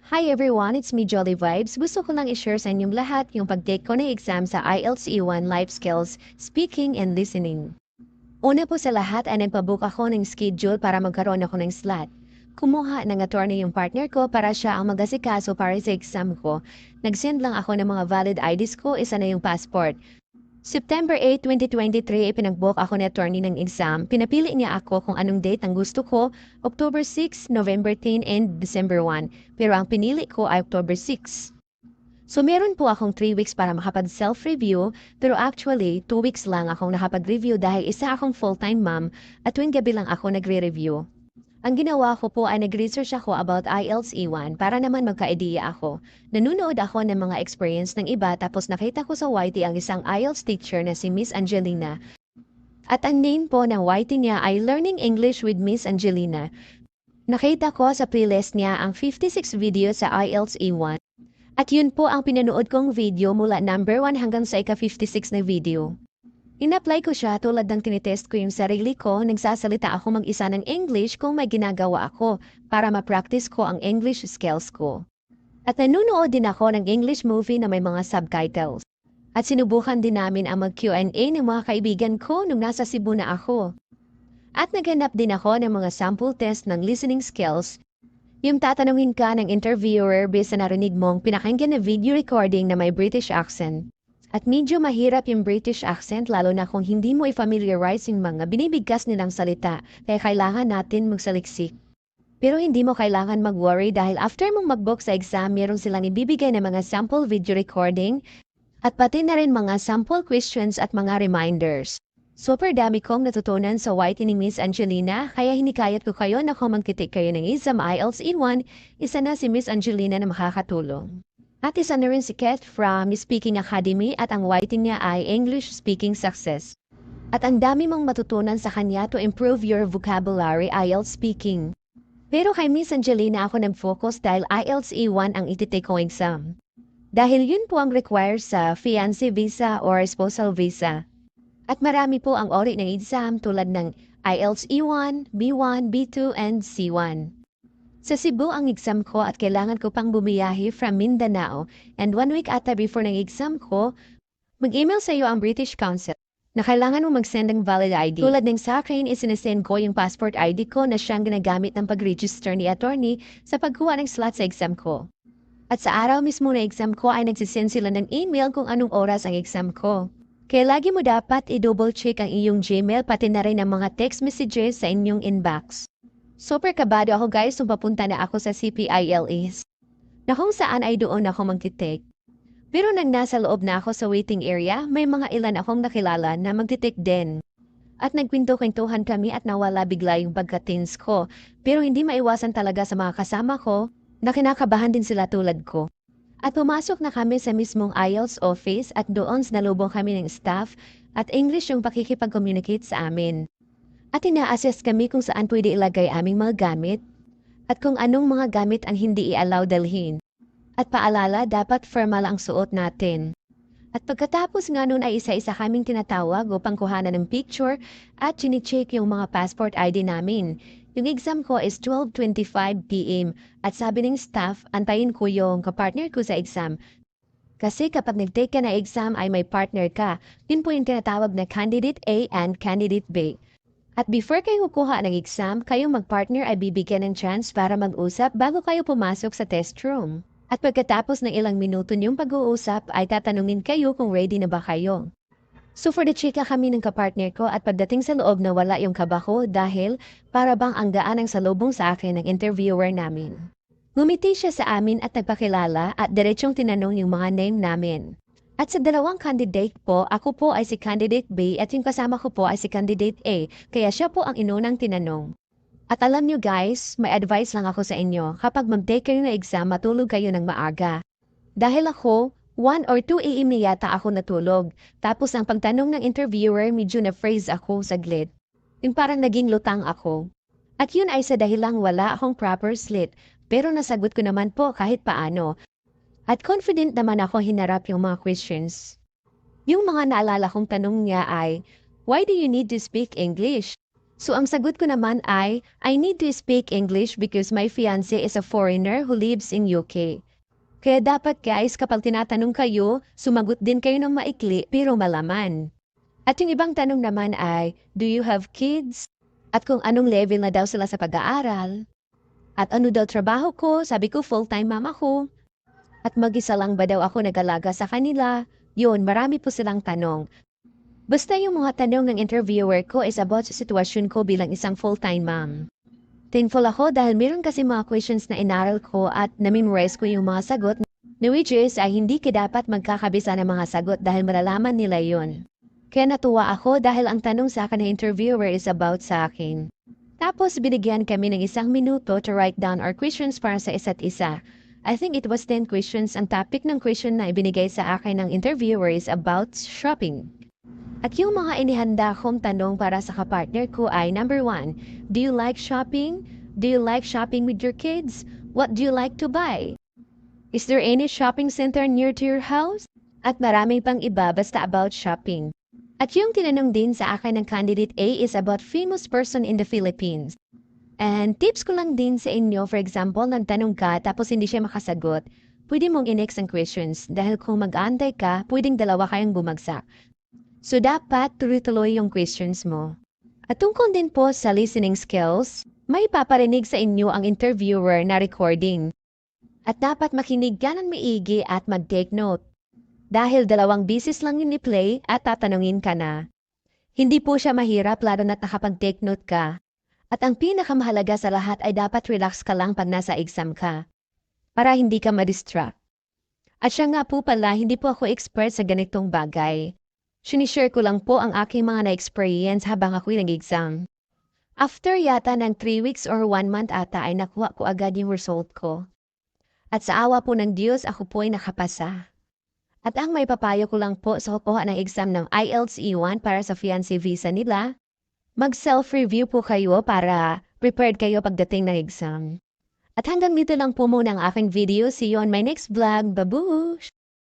Hi everyone, it's me Jolly Vibes. Gusto ko lang i-share sa inyong lahat yung pag-take ko ng exam sa IELTS E1 Life Skills, Speaking and Listening. Una po sa lahat ay nagpabook ako ng schedule para magkaroon ako ng slot. Kumuha ng attorney yung partner ko para siya ang mag-asikaso para sa exam ko. Nag-send lang ako ng mga valid IDs ko, isa na yung passport. September 8, 2023, ipinag-book ako ni attorney ng exam. Pinapili niya ako kung anong date ang gusto ko, October 6, November 10, and December 1. Pero ang pinili ko ay October 6. So meron po akong 3 weeks para makapag-self-review, pero actually 2 weeks lang akong nakapag-review dahil isa akong full-time mom at tuwing gabi lang ako nagre-review. Ang ginawa ko po ay nag-research ako about IELTS E1 para naman magka-ideya ako. Nanunood ako ng mga experience ng iba tapos nakita ko sa YT ang isang IELTS teacher na si Miss Angelina. At ang name po ng YT niya ay Learning English with Miss Angelina. Nakita ko sa playlist niya ang 56 video sa IELTS E1. At yun po ang pinanood kong video mula number 1 hanggang sa ika-56 na video. In-apply ko siya tulad ng tinitest ko yung sarili ko, nagsasalita ako mag-isa ng English kung may ginagawa ako para ma-practice ko ang English skills ko. At nanunood din ako ng English movie na may mga subtitles. At sinubukan din namin ang mag-Q&A ng mga kaibigan ko nung nasa Cebu na ako. At naghanap din ako ng mga sample test ng listening skills. Yung tatanungin ka ng interviewer base na narinig mong pinakinggan na video recording na may British accent. At medyo mahirap yung British accent lalo na kung hindi mo i-familiarize yung mga binibigkas nilang salita kaya kailangan natin magsaliksik. Pero hindi mo kailangan mag-worry dahil after mong mag-book sa exam, meron silang ibibigay na mga sample video recording at pati na rin mga sample questions at mga reminders. Super dami kong natutunan sa YT ni Miss Angelina kaya hinikayat ko kayo na kung magkitik kayo ng exam IELTS E1, isa na si Miss Angelina na makakatulong. At isa na rin si Kat from Speaking Academy at ang YT niya ay English Speaking Success. At ang dami mong matutunan sa kanya to improve your vocabulary IELTS speaking. Pero kay Miss Angelina ako nag-focus dahil IELTS E1 ang ititake kong exam. Dahil yun po ang require sa fiancé visa or spousal visa. At marami po ang ori ng exam tulad ng IELTS E1, B1, B2, and C1. Sa Cebu ang exam ko at kailangan ko pang bumiyahe from Mindanao and 1 week ata before ng exam ko, mag-email sa iyo ang British Council na kailangan mo mag-send ng valid ID. Tulad ng sa akin, isinesend ko yung passport ID ko na siyang ginagamit ng pag-register ni attorney sa pagkuha ng slot sa exam ko. At sa araw mismo na exam ko ay nagsisend sila ng email kung anong oras ang exam ko. Kaya lagi mo dapat i-double check ang iyong Gmail pati na rin ang mga text messages sa inyong inbox. Super kabado ako guys nung papunta na ako sa CPILEs. Na kung saan ay doon ako magtitake. Pero nang nasa loob na ako sa waiting area, may mga ilan akong nakilala na magtitake din. At nagkwento-kwentuhan kami at nawala bigla yung pagka-teens ko. Pero hindi maiwasan talaga sa mga kasama ko na kinakabahan din sila tulad ko. At pumasok na kami sa mismong IELTS office at doon sinalubong kami ng staff at English yung pakikipag-communicate sa amin. At ina-assess kami kung saan pwede ilagay aming mga gamit at kung anong mga gamit ang hindi i-allow dalhin. At paalala, dapat formal ang suot natin. At pagkatapos nga nun ay isa-isa kaming tinatawag upang kuhanan ng picture at chine-check yung mga passport ID namin. Yung exam ko is 12:25 PM at sabi ng staff, antayin ko yung kapartner ko sa exam. Kasi kapag nag-take ka na exam ay may partner ka, yun po yung tinatawag na Candidate A and Candidate B. At before kayo kukuha ng exam, kayong mag-partner ay bibigyan ng chance para mag-usap bago kayo pumasok sa test room. At pagkatapos ng ilang minuto niyong pag-uusap ay tatanungin kayo kung ready na ba kayo. So for the chika kami ng kapartner ko at pagdating sa loob na wala yung kaba ko dahil para bang ang gaan ang salubong sa akin ng interviewer namin. Ngumiti siya sa amin at nagpakilala at diretsong tinanong yung mga name namin. At sa dalawang candidate po, ako po ay si Candidate B at yung kasama ko po ay si Candidate A, kaya siya po ang inunang tinanong. At alam nyo guys, may advice lang ako sa inyo, kapag mag-take kayo ng exam, matulog kayo ng maaga. Dahil ako, 1 or 2 AM na yata ako natulog, tapos ang pagtanong ng interviewer, medyo na-phrase ako saglit. Yung parang naging lutang ako. At yun ay sa dahilang wala akong proper sleep, pero nasagot ko naman po kahit paano. At confident naman ako hinarap yung mga questions. Yung mga naalala kong tanong niya ay, why do you need to speak English? So ang sagot ko naman ay, I need to speak English because my fiancé is a foreigner who lives in UK. Kaya dapat guys, kapag tinatanong kayo, sumagot din kayo ng maikli pero malaman. At yung ibang tanong naman ay, do you have kids? At kung anong level na daw sila sa pag-aaral. At ano daw trabaho ko? Sabi ko full-time mama ko. At mag-isa lang ba daw ako nag-alaga sa kanila? Yun, marami po silang tanong. Basta yung mga tanong ng interviewer ko is about sa sitwasyon ko bilang isang full-time mom. Thankful ako dahil meron kasi mga questions na inaral ko at na-memorize ko yung mga sagot na which is ay hindi ka dapat magkakabisa ng mga sagot dahil malalaman nila yon. Kaya natuwa ako dahil ang tanong sa akin ng interviewer is about sa akin. Tapos binigyan kami ng 1 minuto to write down our questions para sa isa't isa. I think it was 10 questions. Ang topic ng question na ibinigay sa akin ng interviewer is about shopping. At yung mga inihanda kong tanong para sa kapartner ko ay number 1, do you like shopping? Do you like shopping with your kids? What do you like to buy? Is there any shopping center near to your house? At maraming pang iba basta about shopping. At yung tinanong din sa akin ng candidate A is about famous person in the Philippines. And tips ko lang din sa inyo, for example, nagtanong ka tapos hindi siya makasagot, pwede mong i-next ang questions dahil kung mag-aantay ka, pwedeng dalawa kayong bumagsak. So dapat tuloy-tuloy yung questions mo. At tungkol din po sa listening skills, may paparinig sa inyo ang interviewer na recording. At dapat makinig ka ng maigi at mag-take note. Dahil 2 bisis lang yun i-play at tatanungin ka na. Hindi po siya mahirap lalo na't nakapag-take note ka. At ang pinakamahalaga sa lahat ay dapat relax ka lang pag nasa exam ka. Para hindi ka ma-distract. At siya nga po pala, hindi po ako expert sa ganitong bagay. Sinishare ko lang po ang aking mga na-experience habang ako'y nag-exam. After yata ng 3 weeks or 1 month ata ay nakuha ko agad yung result ko. At sa awa po ng Diyos, ako po ay nakapasa. At ang may papayo ko lang po sa kukuha ng exam ng IELTS E1 para sa fiancé visa nila, mag-self-review po kayo para prepared kayo pagdating ng exam. At hanggang dito lang po muna ang aking video. See you on my next vlog. Babush!